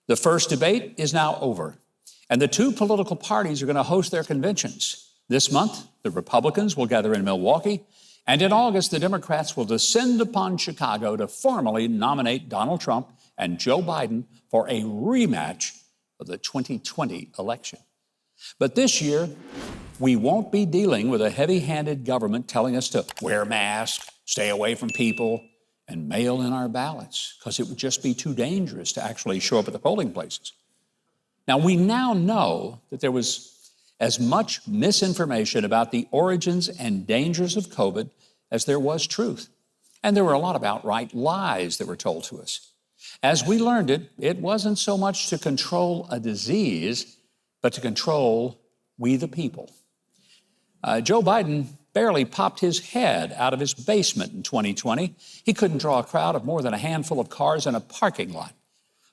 The first debate is now over, and the two political parties are going to host their conventions. This month, the Republicans will gather in Milwaukee, and in August, the Democrats will descend upon Chicago to formally nominate Donald Trump and Joe Biden for a rematch of the 2020 election. But this year, we won't be dealing with a heavy-handed government telling us to wear masks, stay away from people, and mail in our ballots, because it would just be too dangerous to actually show up at the polling places. Now, we now know that there was as much misinformation about the origins and dangers of COVID as there was truth. And there were a lot of outright lies that were told to us. As we learned it, it wasn't so much to control a disease, but to control we the people. Joe Biden barely popped his head out of his basement in 2020. He couldn't draw a crowd of more than a handful of cars in a parking lot.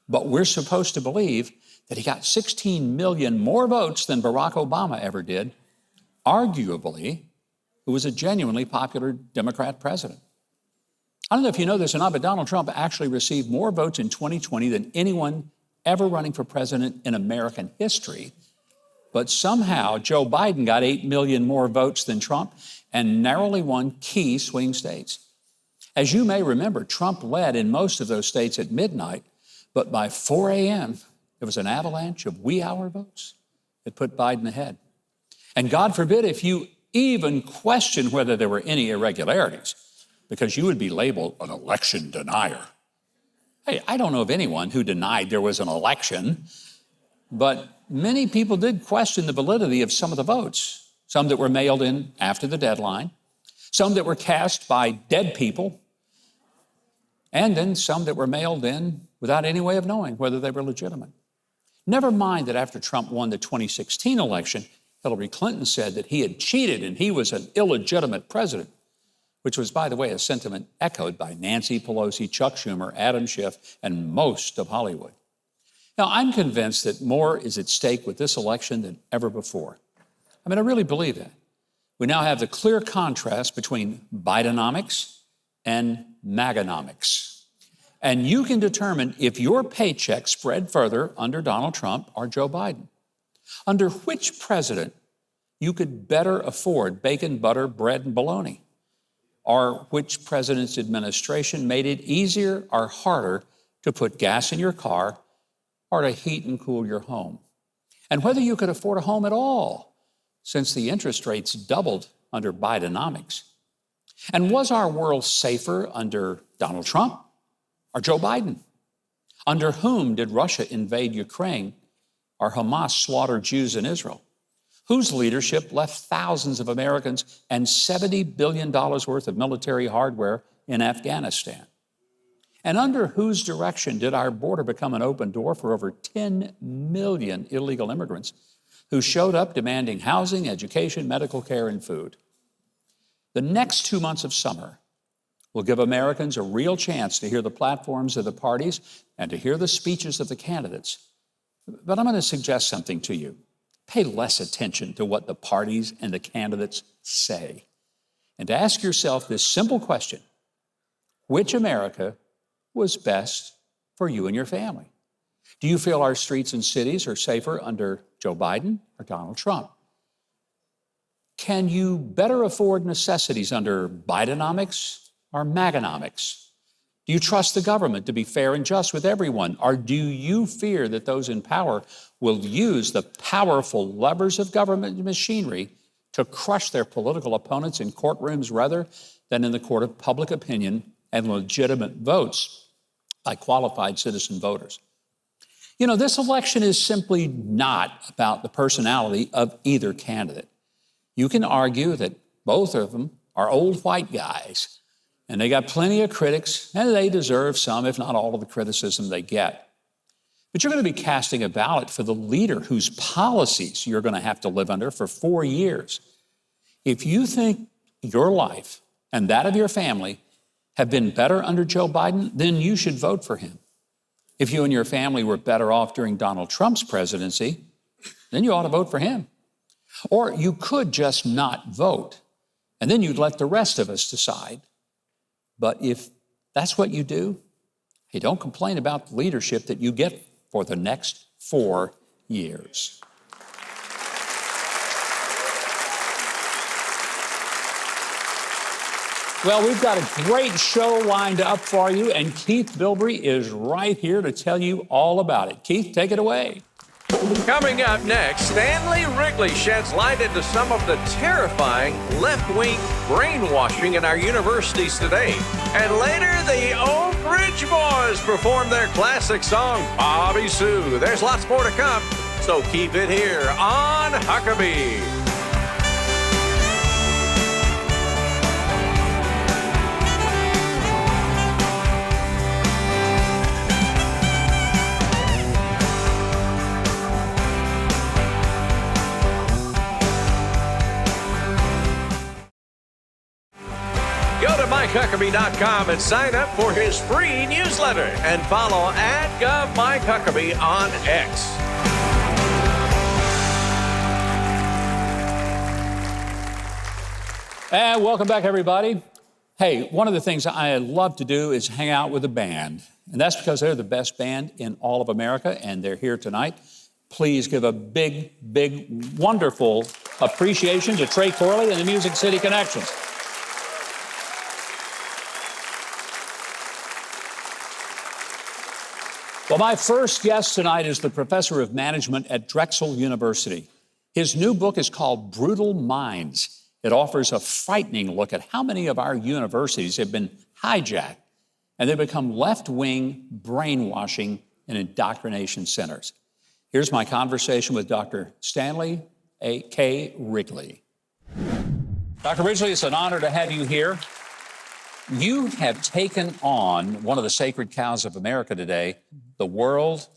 But we're supposed to believe that he got 16 million more votes than Barack Obama ever did, arguably, who was a genuinely popular Democrat president. I don't know if you know this or not, but Donald Trump actually received more votes in 2020 than anyone ever running for president in American history. But somehow Joe Biden got 8 million more votes than Trump and narrowly won key swing states. As you may remember, Trump led in most of those states at midnight, but by 4 a.m., there was an avalanche of wee hour votes that put Biden ahead. And God forbid if you even question whether there were any irregularities, because you would be labeled an election denier. Hey, I don't know of anyone who denied there was an election, but many people did question the validity of some of the votes, some that were mailed in after the deadline, some that were cast by dead people, and then some that were mailed in without any way of knowing whether they were legitimate. Never mind that after Trump won the 2016 election, Hillary Clinton said that he had cheated and he was an illegitimate president, which was, by the way, a sentiment echoed by Nancy Pelosi, Chuck Schumer, Adam Schiff, and most of Hollywood. Now, I'm convinced that more is at stake with this election than ever before. I mean, I really believe that. We now have the clear contrast between Bidenomics and MAGAnomics. And you can determine if your paycheck spread further under Donald Trump or Joe Biden. Under which president you could better afford bacon, butter, bread, and bologna? Or which president's administration made it easier or harder to put gas in your car or to heat and cool your home? And whether you could afford a home at all, since the interest rates doubled under Bidenomics. And was our world safer under Donald Trump or Joe Biden? Under whom did Russia invade Ukraine or Hamas slaughter Jews in Israel? Whose leadership left thousands of Americans and $70 billion worth of military hardware in Afghanistan? And under whose direction did our border become an open door for over 10 million illegal immigrants who showed up demanding housing, education, medical care, and food? The next 2 months of summer will give Americans a real chance to hear the platforms of the parties and to hear the speeches of the candidates. But I'm going to suggest something to you. Pay less attention to what the parties and the candidates say, and to ask yourself this simple question: which America was best for you and your family? Do you feel our streets and cities are safer under Joe Biden or Donald Trump? Can you better afford necessities under Bidenomics or MAGAnomics? Do you trust the government to be fair and just with everyone? Or do you fear that those in power will use the powerful levers of government machinery to crush their political opponents in courtrooms rather than in the court of public opinion and legitimate votes by qualified citizen voters? You know, this election is simply not about the personality of either candidate. You can argue that both of them are old white guys, and they got plenty of critics, and they deserve some, if not all, of the criticism they get. But you're going to be casting a ballot for the leader whose policies you're going to have to live under for 4 years. If you think your life and that of your family have been better under Joe Biden, then you should vote for him. If you and your family were better off during Donald Trump's presidency, then you ought to vote for him. Or you could just not vote, and then you'd let the rest of us decide. But if that's what you do, hey, don't complain about the leadership that you get for the next 4 years. Well, we've got a great show lined up for you, and Keith Bilbrey is right here to tell you all about it. Keith, take it away. Coming up next, Stanley Ridgley sheds light into some of the terrifying left-wing brainwashing in our universities today. And later, the Old Bridge Boys perform their classic song, Bobby Sue. There's lots more to come, so keep it here on Huckabee. Go to MikeHuckabee.com and sign up for his free newsletter and follow @GovMikeHuckabee on X. And welcome back, everybody. Hey, one of the things I love to do is hang out with a band. And that's because they're the best band in all of America, and they're here tonight. Please give a big, big, wonderful appreciation to Trey Corley and the Music City Connections. Well, my first guest tonight is the professor of management at Drexel University. His new book is called Brutal Minds. It offers a frightening look at how many of our universities have been hijacked and they've become left-wing brainwashing and indoctrination centers. Here's my conversation with Dr. Stanley K. Ridgley. Dr. Ridgley, it's an honor to have you here. You have taken on one of the sacred cows of America today, the world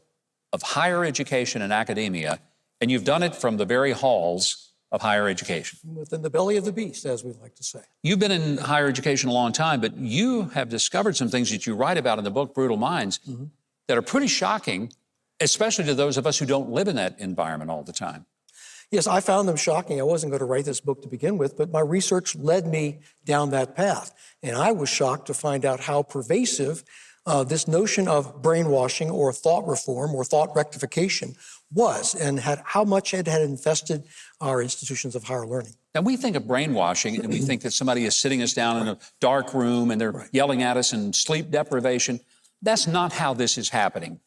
of higher education and academia, and you've done it from the very halls of higher education. Within the belly of the beast, as we like to say. You've been in higher education a long time, but you have discovered some things that you write about in the book, Brutal Minds, that are pretty shocking, especially to those of us who don't live in that environment all the time. Yes, I found them shocking. I wasn't going to write this book to begin with, but my research led me down that path. And I was shocked to find out how pervasive this notion of brainwashing or thought reform or thought rectification was, and how much it had infested our institutions of higher learning. Now, we think of brainwashing and we think that somebody is sitting us down in a dark room and they're yelling at us in sleep deprivation. That's not how this is happening.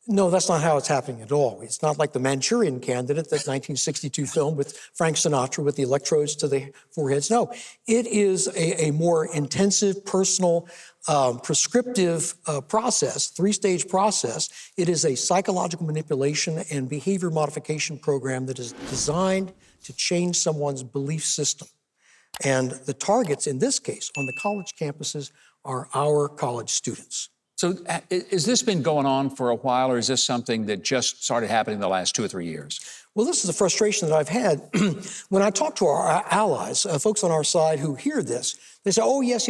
No, that's not how it's happening at all. It's not like the Manchurian Candidate, that 1962 film with Frank Sinatra with the electrodes to the foreheads. No, it is a more intensive, personal, prescriptive process, three-stage process. It is a psychological manipulation and behavior modification program that is designed to change someone's belief system. And the targets, in this case, on the college campuses, are our college students. So has this been going on for a while, or is this something that just started happening in the last 2 or 3 years? Well, this is a frustration that I've had. When I talk to our allies, folks on our side who hear this, they say, oh, yes,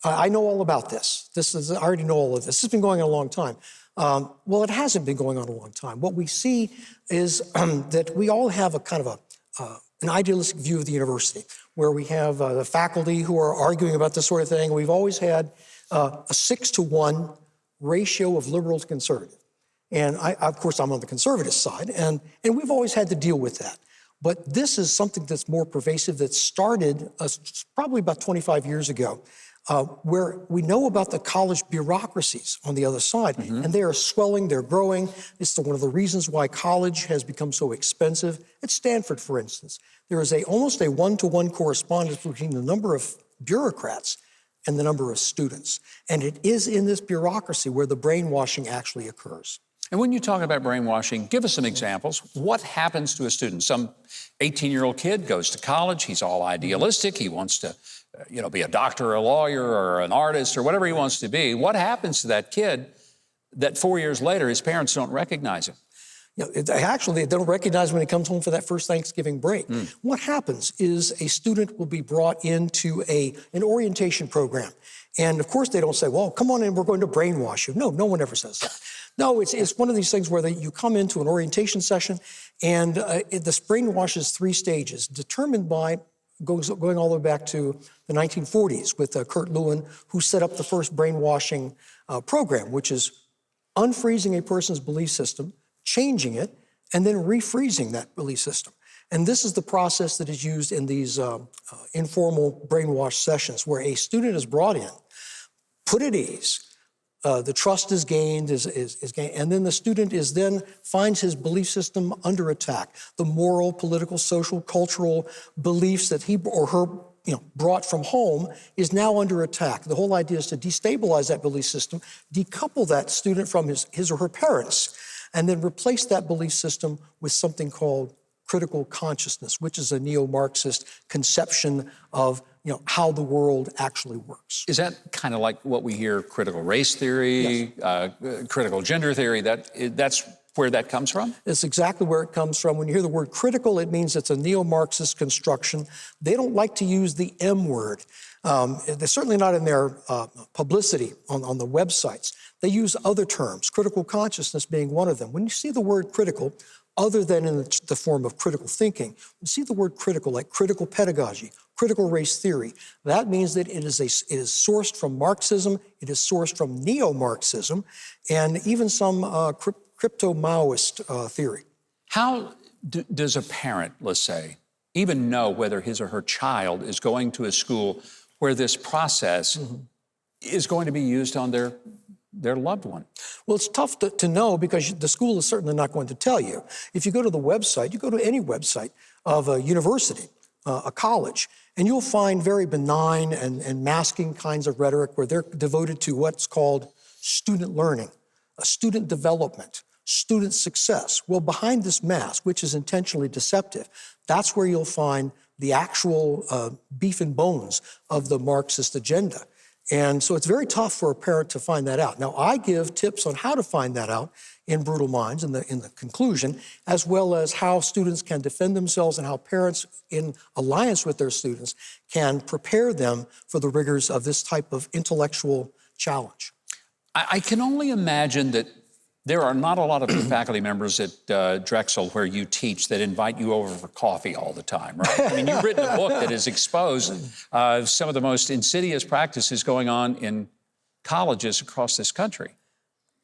I know all about this. I already know all of this. This has been going on a long time. Well, it hasn't been going on a long time. What we see is that we all have a kind of an idealistic view of the university, where we have the faculty who are arguing about this sort of thing. We've always had a 6-to-1 ratio of liberal to conservative. And of course, I'm on the conservative side, and we've always had to deal with that. But this is something that's more pervasive, that started probably about 25 years ago, where we know about the college bureaucracies on the other side, and they are swelling, they're growing. It's one of the reasons why college has become so expensive. At Stanford, for instance, there is almost a one-to-one correspondence between the number of bureaucrats and the number of students. And it is in this bureaucracy where the brainwashing actually occurs. And when you talk about brainwashing, give us some examples. What happens to a student? Some 18-year-old kid goes to college. He's all idealistic. He wants to, be a doctor or a lawyer or an artist or whatever he wants to be. What happens to that kid that 4 years later his parents don't recognize him? Actually, they don't recognize when he comes home for that first Thanksgiving break. What happens is a student will be brought into an orientation program. And of course, they don't say, well, come on in, we're going to brainwash you. No one ever says that. No, it's one of these things where you come into an orientation session, and this brainwash is 3 stages, determined by going all the way back to the 1940s with Kurt Lewin, who set up the first brainwashing program, which is unfreezing a person's belief system, changing it, and then refreezing that belief system. And this is the process that is used in these informal brainwash sessions where a student is brought in, put at ease, the trust is gained, is gained, and then the student finds his belief system under attack. The moral, political, social, cultural beliefs that he or her brought from home is now under attack. The whole idea is to destabilize that belief system, decouple that student from his or her parents, and then replace that belief system with something called critical consciousness, which is a neo-Marxist conception of how the world actually works. Is that kind of like what we hear critical race theory, yes. Critical gender theory? That's where that comes from? It's exactly where it comes from. When you hear the word critical, it means it's a neo-Marxist construction. They don't like to use the M word. They're certainly not in their publicity on the websites. They use other terms, critical consciousness being one of them. When you see the word critical, other than in the form of critical thinking, you see the word critical, like critical pedagogy, critical race theory. That means that it is sourced from Marxism, it is sourced from neo-Marxism, and even some crypto-Maoist theory. How does a parent, let's say, even know whether his or her child is going to a school where this process is going to be used on their loved one? Well, it's tough to know because the school is certainly not going to tell you. If you go to the website, you go to any website of a university, a college, and you'll find very benign and masking kinds of rhetoric where they're devoted to what's called student learning, student development, student success. Well, behind this mask, which is intentionally deceptive, that's where you'll find the actual beef and bones of the Marxist agenda. And so it's very tough for a parent to find that out. Now, I give tips on how to find that out in Brutal Minds in the conclusion, as well as how students can defend themselves and how parents, in alliance with their students, can prepare them for the rigors of this type of intellectual challenge. I can only imagine that there are not a lot of faculty members at Drexel where you teach that invite you over for coffee all the time, right? I mean, you've written a book that has exposed some of the most insidious practices going on in colleges across this country.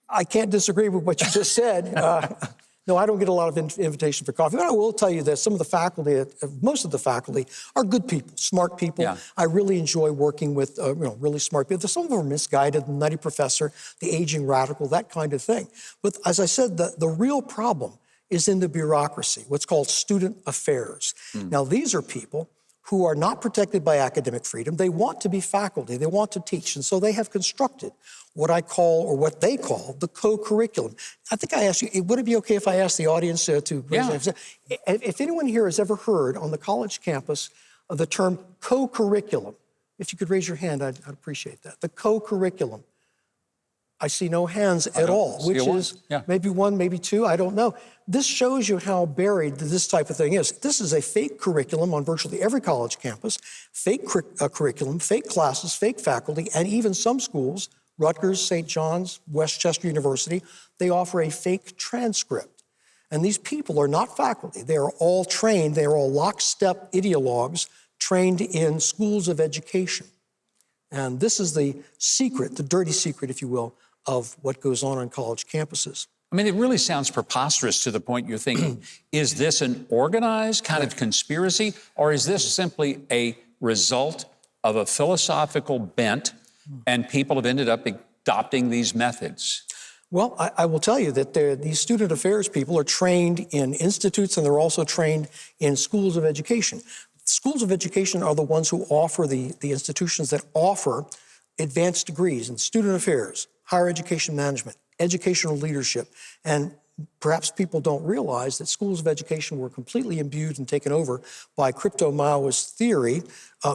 I can't disagree with what you just said. No, I don't get a lot of invitation for coffee, but I will tell you that some of the faculty, most of the faculty, are good people, smart people. Yeah. I really enjoy working with really smart people. Some of them are misguided, the nutty professor, the aging radical, that kind of thing. But as I said, the real problem is in the bureaucracy, what's called student affairs. Now, these are people who are not protected by academic freedom. They want to be faculty, they want to teach, and so they have constructed what I call, or what they call, the co-curriculum. I think I asked you, would it be okay if I asked the audience to raise their hand? If anyone here has ever heard on the college campus of the term co-curriculum, if you could raise your hand, I'd appreciate that. The co-curriculum. I see no hands at all, which is maybe one, maybe two, I don't know. This shows you how buried this type of thing is. This is a fake curriculum on virtually every college campus, fake curriculum, fake classes, fake faculty, and even some schools, Rutgers, St. John's, Westchester University, they offer a fake transcript. And these people are not faculty. They are all trained, they are all lockstep ideologues trained in schools of education. And this is the secret, the dirty secret, if you will, of what goes on college campuses. I mean, it really sounds preposterous to the point you're thinking, is this an organized kind of conspiracy, or is this simply a result of a philosophical bent and people have ended up adopting these methods? Well, I will tell you that these student affairs people are trained in institutes and they're also trained in schools of education. Schools of education are the ones who offer the institutions that offer advanced degrees in student affairs, higher education management, educational leadership, and perhaps people don't realize that schools of education were completely imbued and taken over by crypto-Maoist theory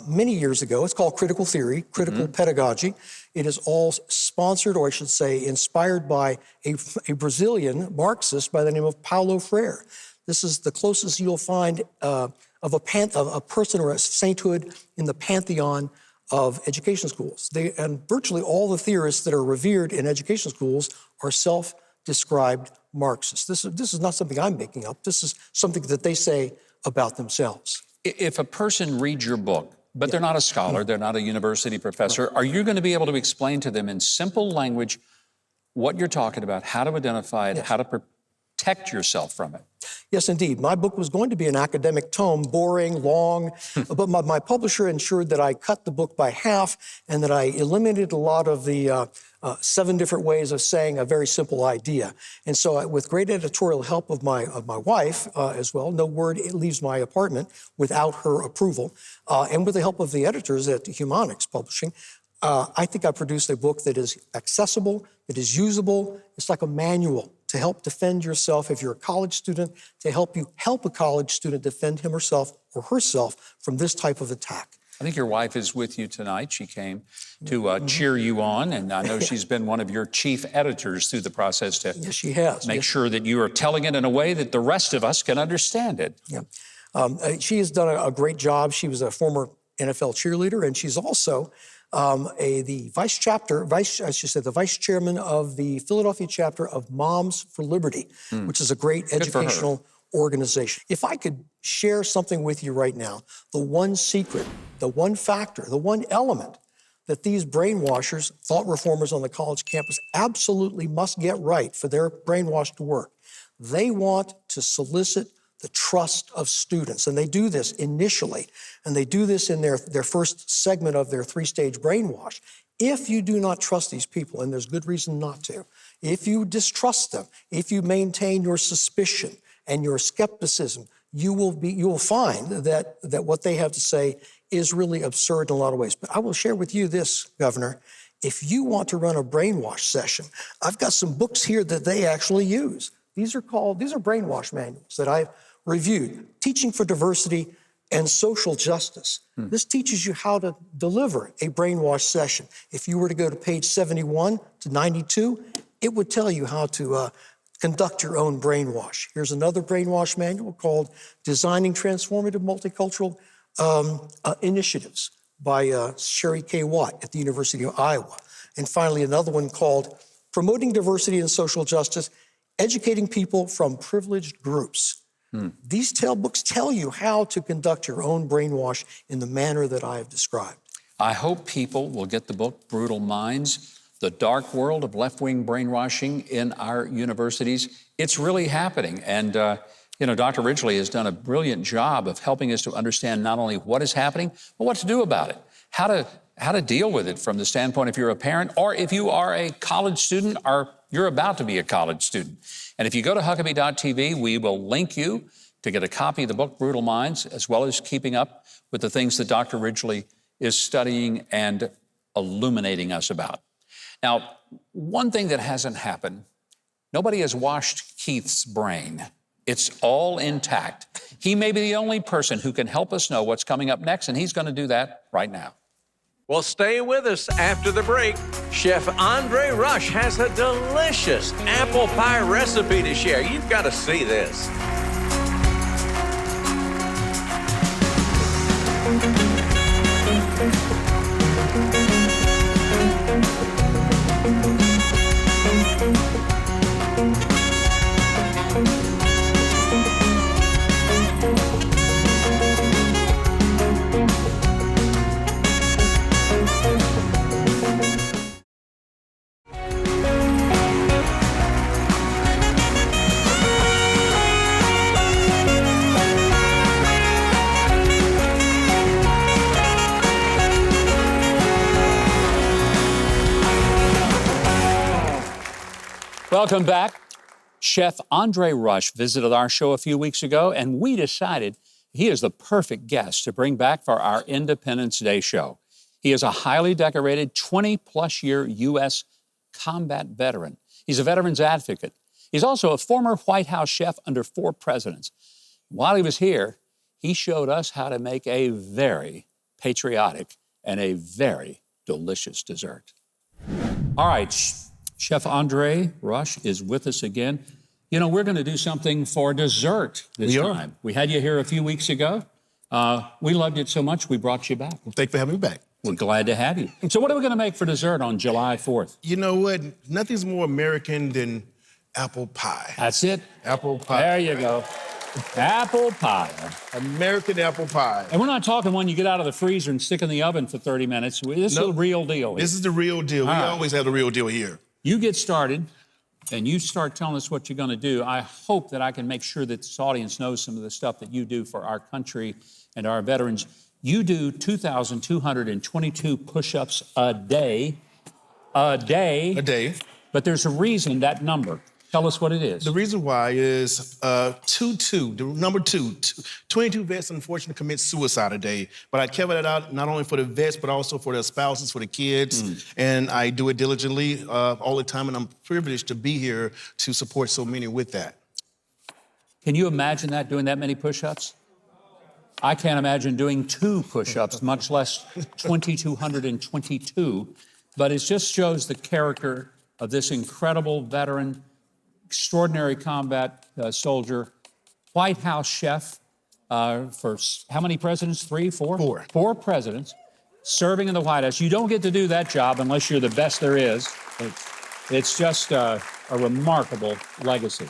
many years ago. It's called critical theory, critical pedagogy. It is all sponsored, or I should say, inspired by a Brazilian Marxist by the name of Paulo Freire. This is the closest you'll find of a person or a sainthood in the pantheon of education schools. And virtually all the theorists that are revered in education schools are self-described Marxists. This is not something I'm making up. This is something that they say about themselves. If a person reads your book, but they're not a scholar, they're not a university professor, are you going to be able to explain to them in simple language what you're talking about, how to identify it, how to protect yourself from it. Yes, indeed. My book was going to be an academic tome, boring, long, but my publisher ensured that I cut the book by half and that I eliminated a lot of the 7 different ways of saying a very simple idea. And so with great editorial help of my wife as well, no word leaves my apartment without her approval, and with the help of the editors at Humanics Publishing, I think I produced a book that is accessible, that is usable. It's like a manual to help defend yourself if you're a college student, to help you help a college student defend him or herself from this type of attack. I think your wife is with you tonight. She came to cheer you on, and I know she's been one of your chief editors through the process to yes, she has. make sure that you are telling it in a way that the rest of us can understand it. Yeah. She has done a great job. She was a former NFL cheerleader, and she's also the vice chairman of the Philadelphia chapter of Moms for Liberty, which is a great educational organization. If I could share something with you right now, the one secret, the one factor, the one element that these brainwashers, thought reformers on the college campus absolutely must get right for their brainwash to work, they want to solicit the trust of students. And they do this initially, and they do this in their first segment of their 3-stage brainwash. If you do not trust these people, and there's good reason not to, if you distrust them, if you maintain your suspicion and your skepticism, you will find that what they have to say is really absurd in a lot of ways. But I will share with you this, Governor. If you want to run a brainwash session, I've got some books here that they actually use. These are brainwash manuals that I've reviewed. Teaching for Diversity and Social Justice. This teaches you how to deliver a brainwash session. If you were to go to page 71 to 92, it would tell you how to conduct your own brainwash. Here's another brainwash manual called Designing Transformative Multicultural Initiatives by Sherry K. Watt at the University of Iowa. And finally, another one called Promoting Diversity and Social Justice, Educating People from Privileged Groups. These books tell you how to conduct your own brainwash in the manner that I have described. I hope people will get the book, Brutal Minds, The Dark World of Left-Wing Brainwashing in Our Universities. It's really happening. And, Dr. Ridgley has done a brilliant job of helping us to understand not only what is happening, but what to do about it, how to deal with it from the standpoint if you're a parent or if you are a college student or you're about to be a college student. And if you go to Huckabee.tv, we will link you to get a copy of the book, Brutal Minds, as well as keeping up with the things that Dr. Ridgley is studying and illuminating us about. Now, one thing that hasn't happened, nobody has washed Keith's brain. It's all intact. He may be the only person who can help us know what's coming up next, and he's going to do that right now. Well, stay with us after the break. Chef Andre Rush has a delicious apple pie recipe to share. You've got to see this. Welcome back. Chef Andre Rush visited our show a few weeks ago, and we decided he is the perfect guest to bring back for our Independence Day show. He is a highly decorated 20-plus year U.S. combat veteran. He's a veteran's advocate. He's also a former White House chef under 4 presidents. While he was here, he showed us how to make a very patriotic and a very delicious dessert. All right, Chef Andre Rush is with us again. You know, we're going to do something for dessert this time. We had you here a few weeks ago. We loved it so much, we brought you back. Well, thanks for having me back. We're glad to have you. So what are we going to make for dessert on July 4th? You know what? Nothing's more American than apple pie. That's it. Apple pie. There you go. Apple pie. American apple pie. And we're not talking one you get out of the freezer and stick in the oven for 30 minutes. This is the real deal. This is the real deal. We always have the real deal here. you get started and you start telling us what you're going to do, I hope that I can make sure that this audience knows some of the stuff that you do for our country and our veterans. You do 2,222 push-ups a day. A day. But there's a reason that number. Tell us what it is. The reason why is 22, the number 22 vets unfortunately commit suicide a day. But I cover that out not only for the vets, but also for their spouses, for the kids. And I do it diligently all the time, and I'm privileged to be here to support so many with that. Can you imagine that, doing that many push-ups? I can't imagine doing 2 push-ups, much less 2,222. But it just shows the character of this incredible veteran, extraordinary combat soldier, White House chef for how many presidents? 3, 4? 4. 4 presidents serving in the White House. You don't get to do that job unless you're the best there is. It's just a remarkable legacy.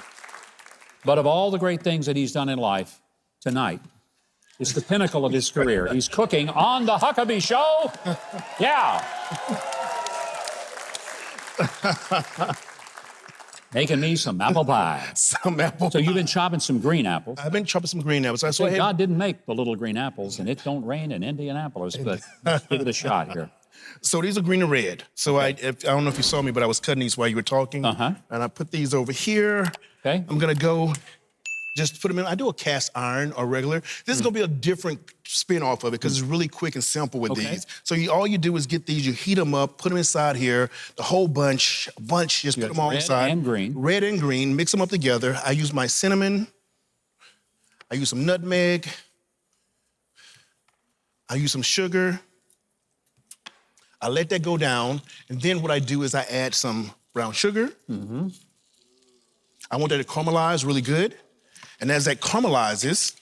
But of all the great things that he's done in life, tonight is the pinnacle of his career. He's cooking on the Huckabee Show. Yeah. Making me some apple pie. Some apple So you've been chopping some green apples. I've been chopping some green apples. That's why God didn't make the little green apples, and it don't rain in Indianapolis, but let's give it a shot here. So these are green and red. So I don't know if you saw me, but I was cutting these while you were talking. And I put these over here. Okay. I'm gonna go just put them in. I do a cast iron or regular. This is gonna be a different spin off of it because it's really quick and simple with these. So all you do is get these, you heat them up, put them inside here, the whole bunch, just put them all inside. Red and green. Red and green, mix them up together. I use my cinnamon. I use some nutmeg. I use some sugar. I let that go down, and then what I do is I add some brown sugar. I want that to caramelize really good. And as that caramelizes,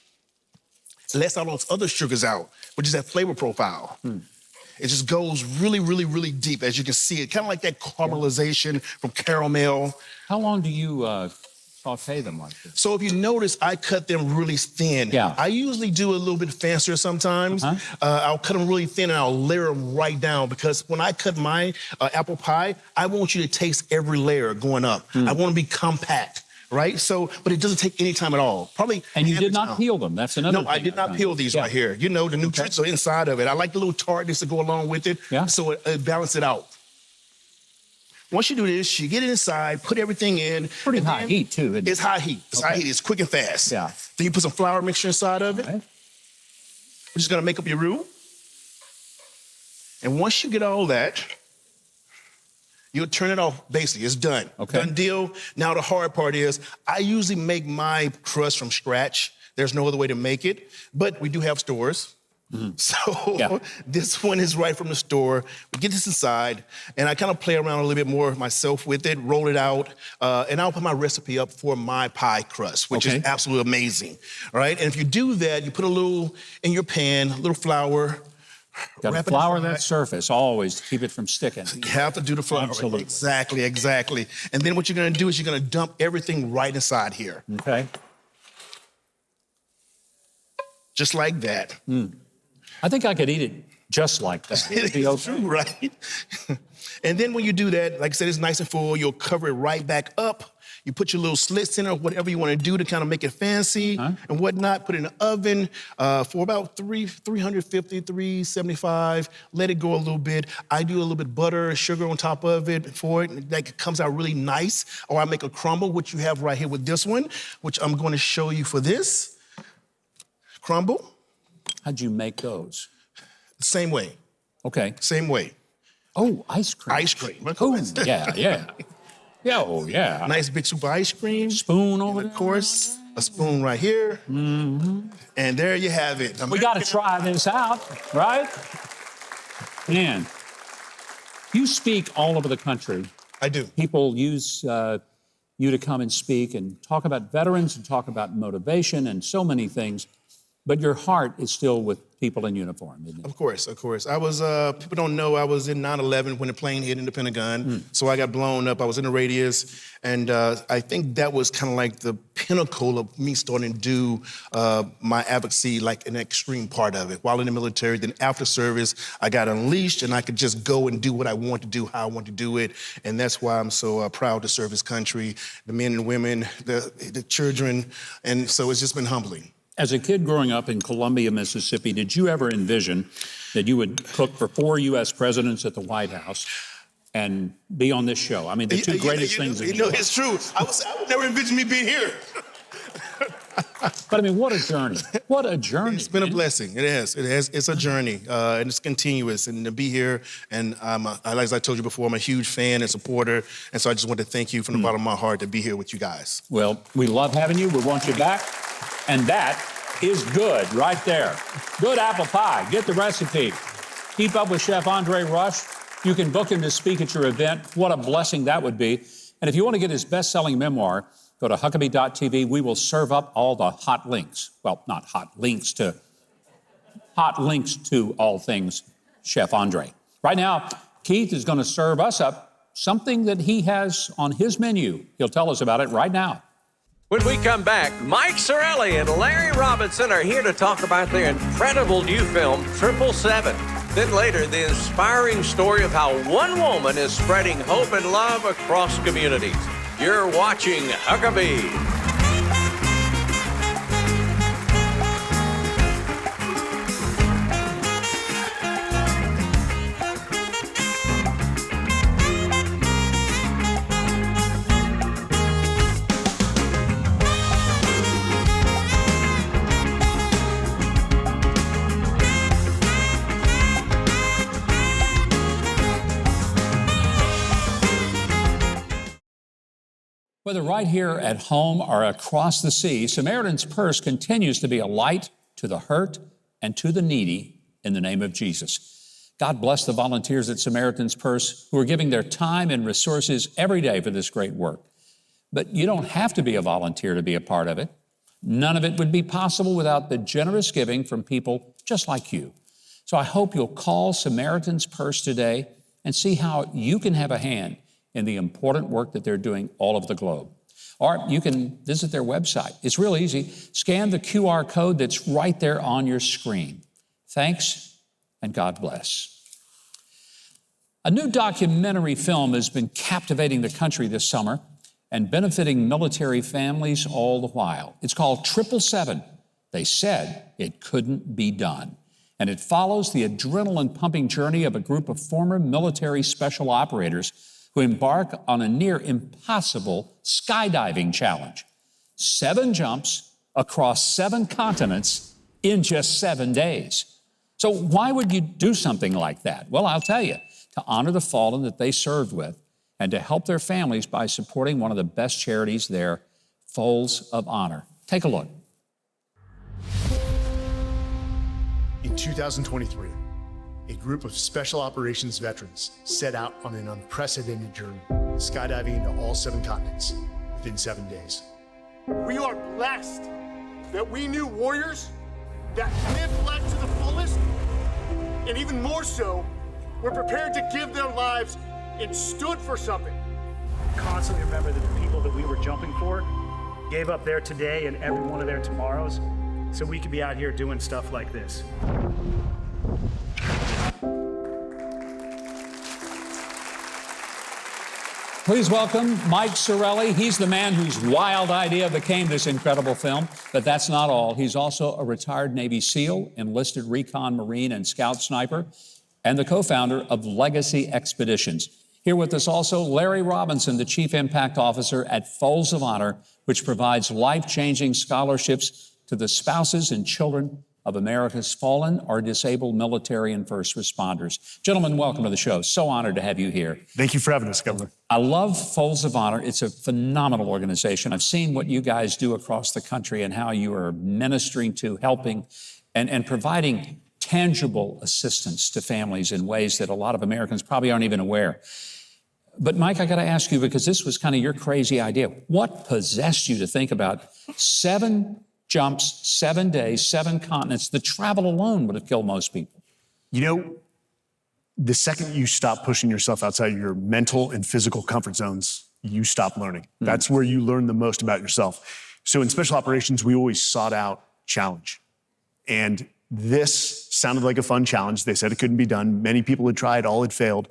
it lets all those other sugars out, which is that flavor profile. It just goes really, really, really deep, as you can see. It kind of like that caramelization from caramel. How long do you saute them like this? So if you notice, I cut them really thin. I usually do a little bit fancier sometimes. I'll cut them really thin and I'll layer them right down because when I cut my apple pie, I want you to taste every layer going up. I want to be compact. Right? So, but it doesn't take any time at all. Probably. And you did not peel them. That's another thing. No, I did not peel these right here. You know, the nutrients are inside of it. I like the little tartness to go along with it. So it balances it out. Once you do this, you get it inside, put everything in. Pretty high heat, too, isn't it? It's high heat. It's high heat. It's quick and fast. Then you put some flour mixture inside of it. We're just going to make up your roux. And once you get all that, you'll turn it off, basically. It's done. Done deal. Now the hard part is I usually make my crust from scratch. There's no other way to make it, but we do have stores. So this one is right from the store. We get this inside, and I kind of play around a little bit more myself with it, roll it out, and I'll put my recipe up for my pie crust, which is absolutely amazing. All right, and if you do that, you put a little in your pan, a little flour. Got to flour that surface always to keep it from sticking. You have to do the flour. Absolutely. Exactly. And then what you're going to do is you're going to dump everything right inside here. Just like that. I think I could eat it just like that. It'd be okay. Right? And then when you do that, like I said, it's nice and full. You'll cover it right back up. You put your little slits in or whatever you want to do to kind of make it fancy and whatnot. Put it in the oven for about 350, 375. Let it go a little bit. I do a little bit of butter, sugar on top of it for it. Like it comes out really nice. Or I make a crumble, which you have right here with this one, which I'm going to show you for this. Crumble. How'd you make those? Same way. Same way. Oh, ice cream. Ice cream. Oh, yeah. Nice big scoop of ice cream. Spoon over there. Of course, a spoon right here. And there you have it. We got to try this out, right? Man, you speak all over the country. I do. People use you to come and speak and talk about veterans and talk about motivation and so many things. But your heart is still with people in uniform, isn't it? Of course. I was, people don't know, I was in 9/11 when the plane hit in the Pentagon. So I got blown up. I was in the radius. And I think that was kind of like the pinnacle of me starting to do my advocacy, like an extreme part of it. While in the military, then after service, I got unleashed and I could just go and do what I want to do, how I want to do it. And that's why I'm so proud to serve this country, the men and women, the children. And so it's just been humbling. As a kid growing up in Columbia, Mississippi, did you ever envision that you would cook for 4 U.S. presidents at the White House and be on this show? I mean, the two greatest things in the world. It's true. I would never envision me being here. But I mean, what a journey. What a journey. It's been a blessing. It has. It's a journey, and it's continuous. And to be here, and as I told you before, I'm a huge fan and supporter. And so I just want to thank you from the bottom of my heart to be here with you guys. Well, we love having you. We want you back. And that is good right there. Good apple pie. Get the recipe. Keep up with Chef Andre Rush. You can book him to speak at your event. What a blessing that would be. And if you want to get his best-selling memoir, go to Huckabee.tv. We will serve up all the hot links. Well, not hot links to all things Chef Andre. Right now, Keith is going to serve us up something that he has on his menu. He'll tell us about it right now. When we come back, Mike Sarraille and Larry Robinson are here to talk about their incredible new film, 777. Then later, the inspiring story of how one woman is spreading hope and love across communities. You're watching Huckabee. Whether right here at home or across the sea, Samaritan's Purse continues to be a light to the hurt and to the needy in the name of Jesus. God bless the volunteers at Samaritan's Purse who are giving their time and resources every day for this great work. But you don't have to be a volunteer to be a part of it. None of it would be possible without the generous giving from people just like you. So I hope you'll call Samaritan's Purse today and see how you can have a hand in the important work that they're doing all over the globe. Or you can visit their website. It's real easy. Scan the QR code that's right there on your screen. Thanks, and God bless. A new documentary film has been captivating the country this summer and benefiting military families all the while. It's called 777. They said it couldn't be done. And it follows the adrenaline-pumping journey of a group of former military special operators who embark on a near impossible skydiving challenge. 7 jumps across 7 continents in just 7 days. So why would you do something like that? Well, I'll tell you, to honor the fallen that they served with and to help their families by supporting one of the best charities there, Folds of Honor. Take a look. In 2023, a group of special operations veterans set out on an unprecedented journey, skydiving into all 7 continents within 7 days. We are blessed that we knew warriors that lived life to the fullest, and even more so, were prepared to give their lives and stood for something. Constantly remember that the people that we were jumping for gave up their today and every one of their tomorrows so we could be out here doing stuff like this. Please welcome Mike Sarraille. He's the man whose wild idea became this incredible film, but that's not all. He's also a retired Navy SEAL, enlisted recon Marine and Scout Sniper, and the co-founder of Legacy Expeditions. Here with us also, Larry Robinson, the Chief Impact Officer at Folds of Honor, which provides life-changing scholarships to the spouses and children of America's fallen or disabled military and first responders. Gentlemen, welcome to the show. So honored to have you here. Thank you for having us, Governor. I love Folds of Honor. It's a phenomenal organization. I've seen what you guys do across the country and how you are ministering to, helping, and providing tangible assistance to families in ways that a lot of Americans probably aren't even aware. But Mike, I got to ask you, because this was kind of your crazy idea. What possessed you to think about 7 jumps, 7 days, 7 continents? The travel alone would have killed most people. You know, the second you stop pushing yourself outside your mental and physical comfort zones, you stop learning. That's where you learn the most about yourself. So in special operations, we always sought out challenge. And this sounded like a fun challenge. They said it couldn't be done. Many people had tried, all had failed.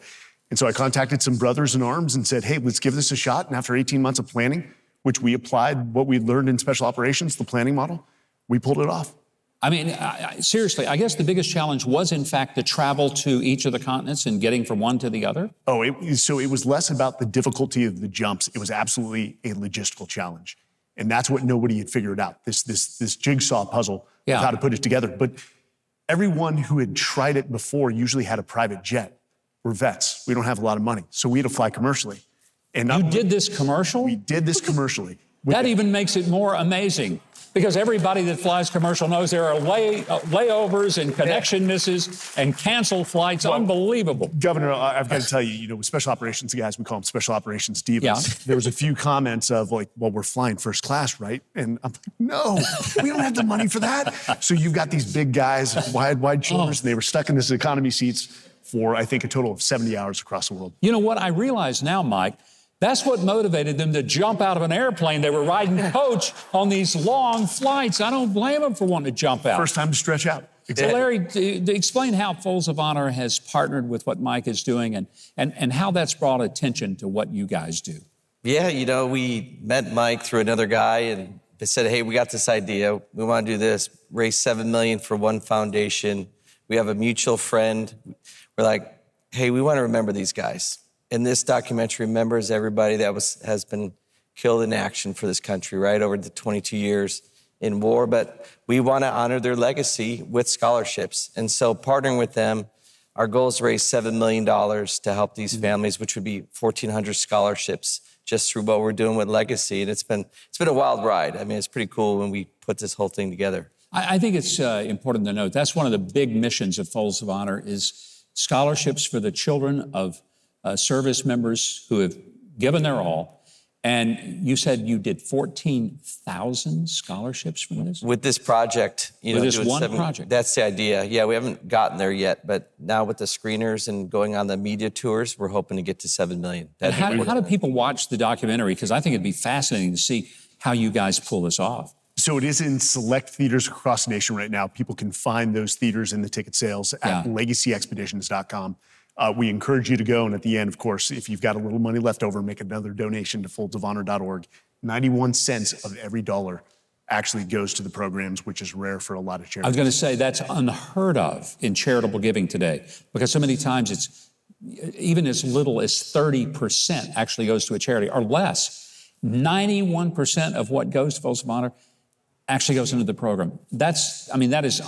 And so I contacted some brothers in arms and said, hey, let's give this a shot. And after 18 months of planning, which we applied what we learned in special operations, the planning model, we pulled it off. I mean, seriously, I guess the biggest challenge was, in fact, the travel to each of the continents and getting from one to the other? So it was less about the difficulty of the jumps. It was absolutely a logistical challenge. And that's what nobody had figured out, this jigsaw puzzle of how to put it together. But everyone who had tried it before usually had a private jet. We're vets. We don't have a lot of money. So we had to fly commercially. And you did this commercial? We did this commercially. That even makes it more amazing, because everybody that flies commercial knows there are layovers and connection misses and canceled flights. Unbelievable. Governor, I've got to tell you, with special operations guys, we call them special operations divas. Yeah. There was a few comments of like, well, we're flying first class, right? And I'm like, no, we don't have the money for that. So you've got these big guys, wide shoulders, and they were stuck in this economy seats for, I think, a total of 70 hours across the world. You know what I realize now, Mike? That's what motivated them to jump out of an airplane. They were riding coach on these long flights. I don't blame them for wanting to jump out. First time to stretch out. Exactly. So Larry, explain how Folds of Honor has partnered with what Mike is doing and how that's brought attention to what you guys do. Yeah, we met Mike through another guy, and they said, hey, we got this idea. We want to do this, raise $7 million for one foundation. We have a mutual friend. We're like, hey, we want to remember these guys. And this documentary remembers everybody that has been killed in action for this country, right, over the 22 years in war. But we want to honor their legacy with scholarships. And so partnering with them, our goal is to raise $7 million to help these families, which would be 1,400 scholarships just through what we're doing with Legacy. And it's been a wild ride. I mean, it's pretty cool when we put this whole thing together. I think it's important to note that's one of the big missions of Folds of Honor is scholarships for the children of service members who have given their all. And you said you did 14,000 scholarships from this? With this project. With this one project? That's the idea. Yeah, we haven't gotten there yet, but now with the screeners and going on the media tours, we're hoping to get to 7 million. How do people watch the documentary? Because I think it'd be fascinating to see how you guys pull this off. So it is in select theaters across the nation right now. People can find those theaters in the ticket sales at legacyexpeditions.com. We encourage you to go, and at the end, of course, if you've got a little money left over, make another donation to foldsofhonor.org. 91 cents of every dollar actually goes to the programs, which is rare for a lot of charities. I was going to say that's unheard of in charitable giving today, because so many times it's even as little as 30% actually goes to a charity or less. 91% of what goes to Folds of Honor actually goes into the program. That is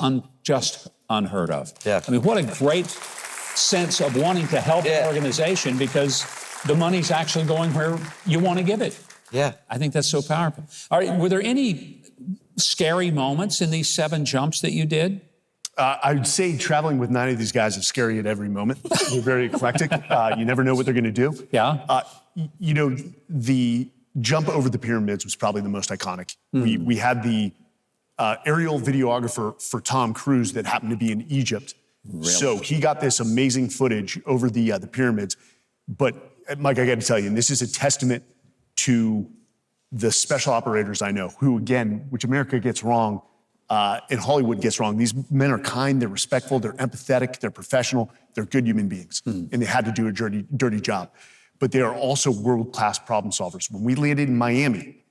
just unheard of. Yeah. I mean, what a great sense of wanting to help an organization because the money's actually going where you want to give it. Yeah. I think that's so powerful. All right, were there any scary moments in these 7 jumps that you did? I'd say traveling with 9 of these guys is scary at every moment. They're very eclectic. You never know what they're going to do. Yeah. The jump over the pyramids was probably the most iconic. We had the aerial videographer for Tom Cruise that happened to be in Egypt. Really? So he got this amazing footage over the pyramids. But Mike, I got to tell you, and this is a testament to the special operators I know, who again, which America gets wrong, and Hollywood gets wrong. These men are kind, they're respectful, they're empathetic, they're professional, they're good human beings, and they had to do a dirty job. But they are also world-class problem solvers. When we landed in Miami,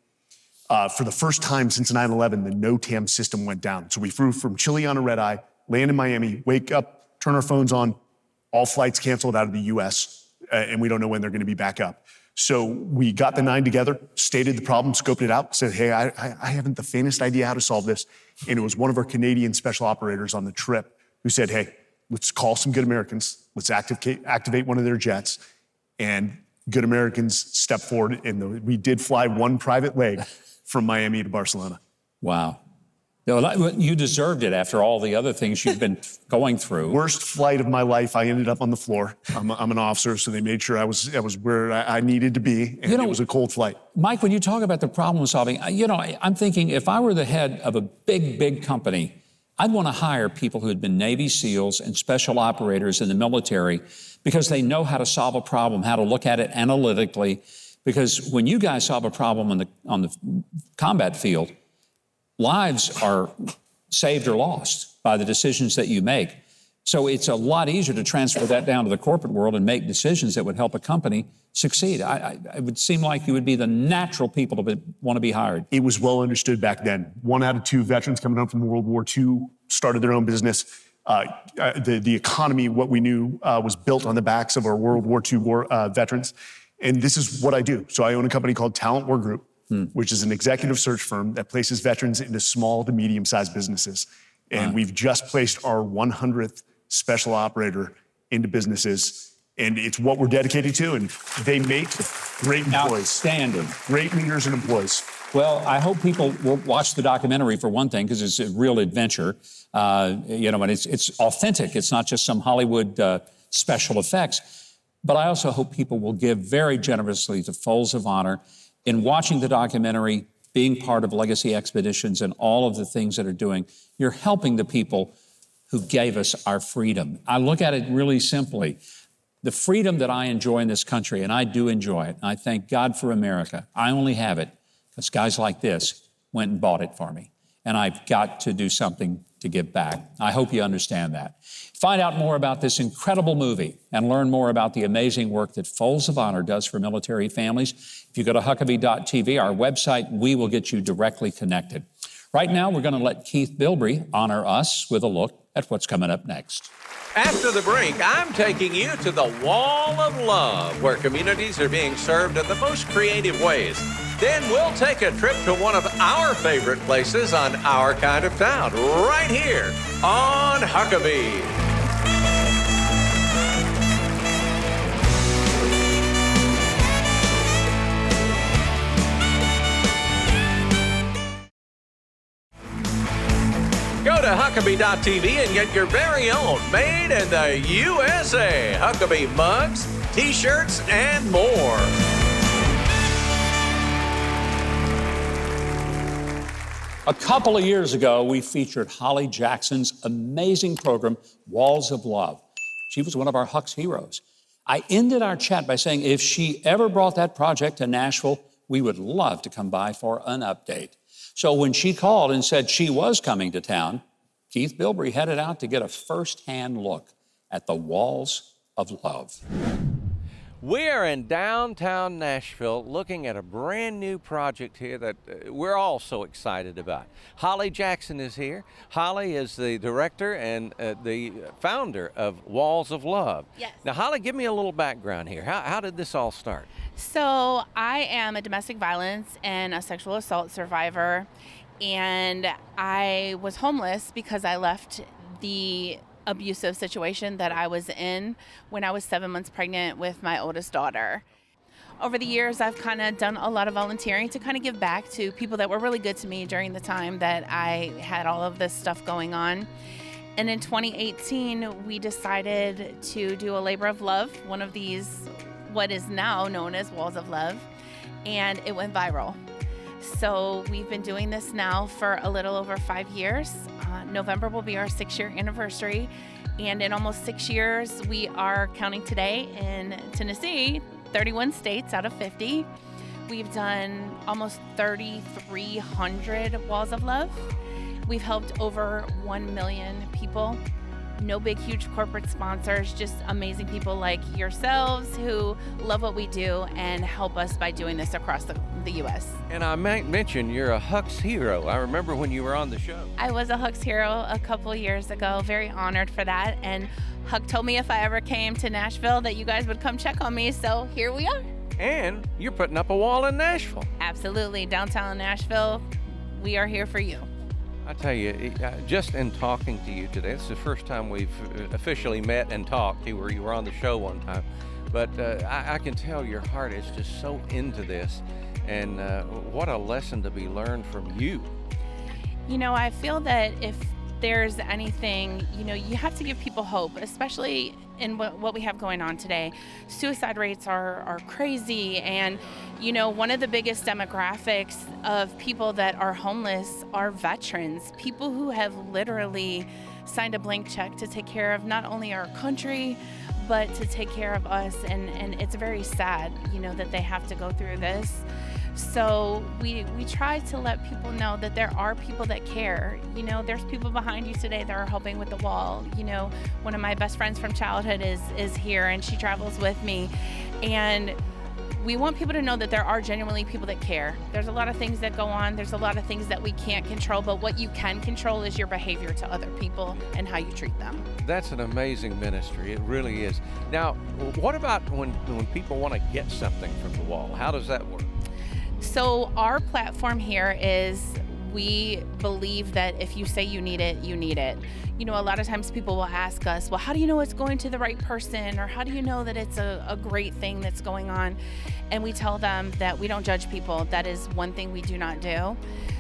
for the first time since 9/11, the NOTAM system went down. So we flew from Chile on a red eye, land in Miami, wake up, turn our phones on, all flights canceled out of the US, and we don't know when they're gonna be back up. So we got the 9 together, stated the problem, scoped it out, said, hey, I haven't the faintest idea how to solve this. And it was one of our Canadian special operators on the trip who said, hey, let's call some good Americans, let's activate one of their jets. And good Americans stepped forward, and we did fly one private leg from Miami to Barcelona. Wow. You deserved it after all the other things you've been going through. Worst flight of my life. I ended up on the floor. I'm an officer, so they made sure I was where I needed to be, and it was a cold flight. Mike, when you talk about the problem solving, I'm thinking if I were the head of a big company, I'd want to hire people who had been Navy SEALs and special operators in the military because they know how to solve a problem, how to look at it analytically, Because when you guys solve a problem on the combat field, lives are saved or lost by the decisions that you make. So it's a lot easier to transfer that down to the corporate world and make decisions that would help a company succeed. It would seem like you would be the natural people to want to be hired. It was well understood back then. 1 out of 2 veterans coming home from World War II started their own business. The economy, what we knew, was built on the backs of our World War II veterans. And this is what I do. So I own a company called Talent War Group, which is an executive search firm that places veterans into small to medium-sized businesses. And we've just placed our 100th special operator into businesses. And it's what we're dedicated to. And they make great employees. Outstanding. Great leaders and employees. Well, I hope people will watch the documentary for one thing, because it's a real adventure. And it's authentic. It's not just some Hollywood special effects. But I also hope people will give very generously to Folds of Honor in watching the documentary, being part of Legacy Expeditions and all of the things that are doing. You're helping the people who gave us our freedom. I look at it really simply. The freedom that I enjoy in this country, and I do enjoy it, and I thank God for America. I only have it because guys like this went and bought it for me. And I've got to do something to give back. I hope you understand that. Find out more about this incredible movie and learn more about the amazing work that Folds of Honor does for military families. If you go to Huckabee.tv, our website, we will get you directly connected. Right now, we're going to let Keith Bilbrey honor us with a look at what's coming up next. After the break, I'm taking you to the Wall of Love, where communities are being served in the most creative ways. Then we'll take a trip to one of our favorite places on our kind of town, right here on Huckabee. Go to Huckabee.tv and get your very own made in the USA Huckabee mugs, t-shirts, and more. A couple of years ago, we featured Holly Jackson's amazing program, Walls of Love. She was one of our Huck's heroes. I ended our chat by saying if she ever brought that project to Nashville, we would love to come by for an update. So when she called and said she was coming to town, Keith Bilbrey headed out to get a first-hand look at the Walls of Love. We are in downtown Nashville looking at a brand new project here that we're all so excited about. Holly Jackson is here. Holly is the director and the founder of Walls of Love. Yes. Now, Holly, give me a little background here. How did this all start? So I am a domestic violence and a sexual assault survivor, and I was homeless because I left the abusive situation that I was in when I was 7 months pregnant with my oldest daughter. Over the years, I've kind of done a lot of volunteering to kind of give back to people that were really good to me during the time that I had all of this stuff going on. And in 2018, we decided to do a labor of love, one of these, what is now known as Walls of Love, and it went viral. So we've been doing this now for a little over 5 years. November will be our 6-year anniversary. And in almost 6 years, we are counting today in Tennessee, 31 states out of 50. We've done almost 3,300 Walls of Love. We've helped over 1 million people. No big, huge corporate sponsors, just amazing people like yourselves who love what we do and help us by doing this across the U.S. And I might mention you're a Huck's hero. I remember when you were on the show. I was a Huck's hero a couple years ago, very honored for that. And Huck told me if I ever came to Nashville that you guys would come check on me, so here we are. And you're putting up a wall in Nashville. Absolutely, downtown Nashville, we are here for you. I tell you, just in talking to you today, this is the first time we've officially met and talked. You were on the show one time, but I can tell your heart is just so into this, and what a lesson to be learned from you. You know, I feel that if there's anything, you know, you have to give people hope, especially in what we have going on today. Suicide rates are crazy, and you know, one of the biggest demographics of people that are homeless are veterans, people who have literally signed a blank check to take care of not only our country, but to take care of us. And it's very sad, that they have to go through this. So we try to let people know that there are people that care. There's people behind you today that are helping with the wall. One of my best friends from childhood is here, and she travels with me. And we want people to know that there are genuinely people that care. There's a lot of things that go on. There's a lot of things that we can't control, but what you can control is your behavior to other people and how you treat them. That's an amazing ministry. It really is. Now, what about when people want to get something from the wall? How does that work? So our platform here is, we believe that if you say you need it, you need it. A lot of times people will ask us, well, how do you know it's going to the right person? Or how do you know that it's a great thing that's going on? And we tell them that we don't judge people. That is one thing we do not do.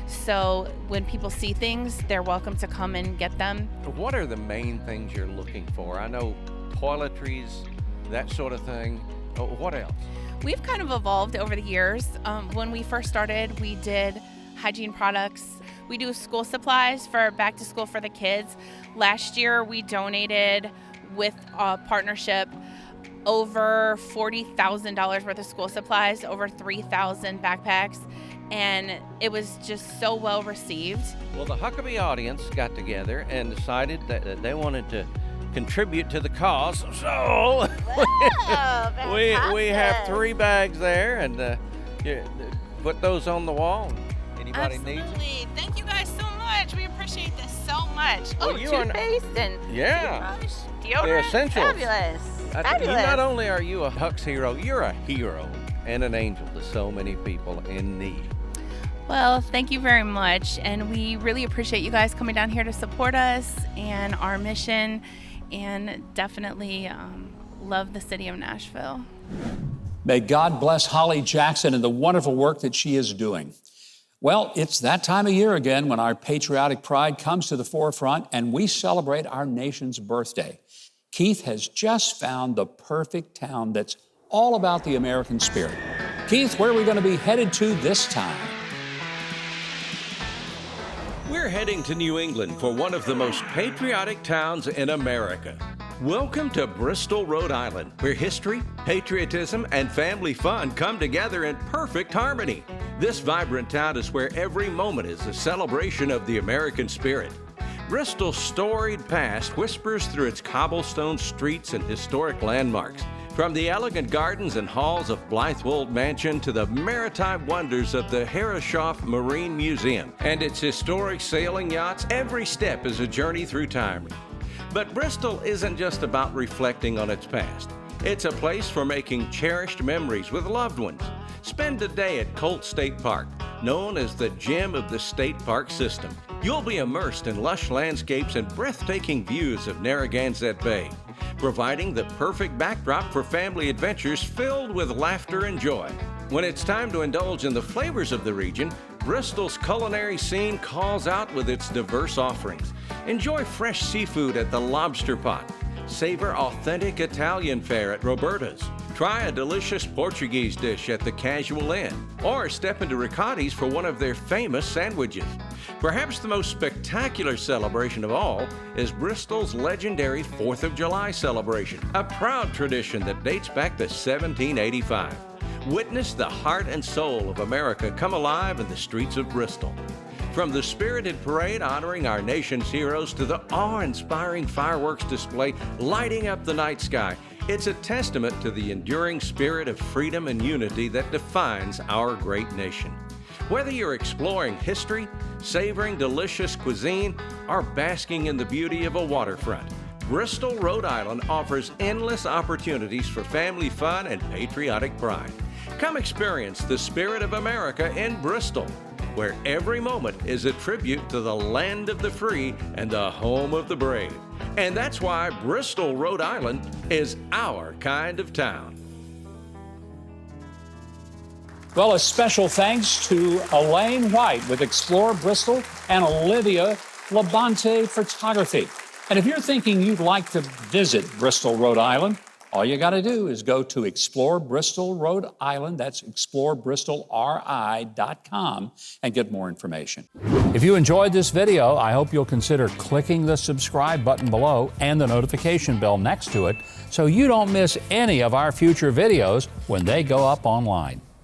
So when people see things, they're welcome to come and get them. What are the main things you're looking for? I know toiletries, that sort of thing. What else? We've kind of evolved over the years. When we first started, we did hygiene products. We do school supplies for back to school for the kids. Last year, we donated with a partnership over $40,000 worth of school supplies, over 3,000 backpacks, and it was just so well received. Well, the Huckabee audience got together and decided that they wanted to contribute to the cause. So we have 3 bags there, and put those on the wall. Anybody needs it? Absolutely. Thank you guys so much. We appreciate this so much. Well, toothpaste and toothbrush, deodorant. The essentials. Fabulous. Not only are you a Huck's hero, you're a hero and an angel to so many people in need. Well, thank you very much. And we really appreciate you guys coming down here to support us and our mission, and definitely love the city of Nashville. May God bless Holly Jackson and the wonderful work that she is doing. Well, it's that time of year again when our patriotic pride comes to the forefront and we celebrate our nation's birthday. Keith has just found the perfect town that's all about the American spirit. Keith, where are we going to be headed to this time? We're heading to New England for one of the most patriotic towns in America. Welcome to Bristol, Rhode Island, where history, patriotism, and family fun come together in perfect harmony. This vibrant town is where every moment is a celebration of the American spirit. Bristol's storied past whispers through its cobblestone streets and historic landmarks. From the elegant gardens and halls of Blythewold Mansion to the maritime wonders of the Herreshoff Marine Museum and its historic sailing yachts, every step is a journey through time. But Bristol isn't just about reflecting on its past. It's a place for making cherished memories with loved ones. Spend a day at Colt State Park, known as the gem of the state park system. You'll be immersed in lush landscapes and breathtaking views of Narragansett Bay, providing the perfect backdrop for family adventures filled with laughter and joy. When it's time to indulge in the flavors of the region, Bristol's culinary scene calls out with its diverse offerings. Enjoy fresh seafood at the Lobster Pot. Savor authentic Italian fare at Roberta's. Try a delicious Portuguese dish at the Casual Inn, or step into Riccati's for one of their famous sandwiches. Perhaps the most spectacular celebration of all is Bristol's legendary 4th of July celebration, a proud tradition that dates back to 1785. Witness the heart and soul of America come alive in the streets of Bristol. From the spirited parade honoring our nation's heroes to the awe-inspiring fireworks display lighting up the night sky, it's a testament to the enduring spirit of freedom and unity that defines our great nation. Whether you're exploring history, savoring delicious cuisine, or basking in the beauty of a waterfront, Bristol, Rhode Island offers endless opportunities for family fun and patriotic pride. Come experience the spirit of America in Bristol, where every moment is a tribute to the land of the free and the home of the brave. And that's why Bristol, Rhode Island is our kind of town. Well, a special thanks to Elaine White with Explore Bristol and Olivia Labonte Photography. And if you're thinking you'd like to visit Bristol, Rhode Island, All you got to do is go to Explore Bristol, Rhode Island, that's explorebristolri.com, and get more information. If you enjoyed this video, I hope you'll consider clicking the subscribe button below and the notification bell next to it so you don't miss any of our future videos when they go up online.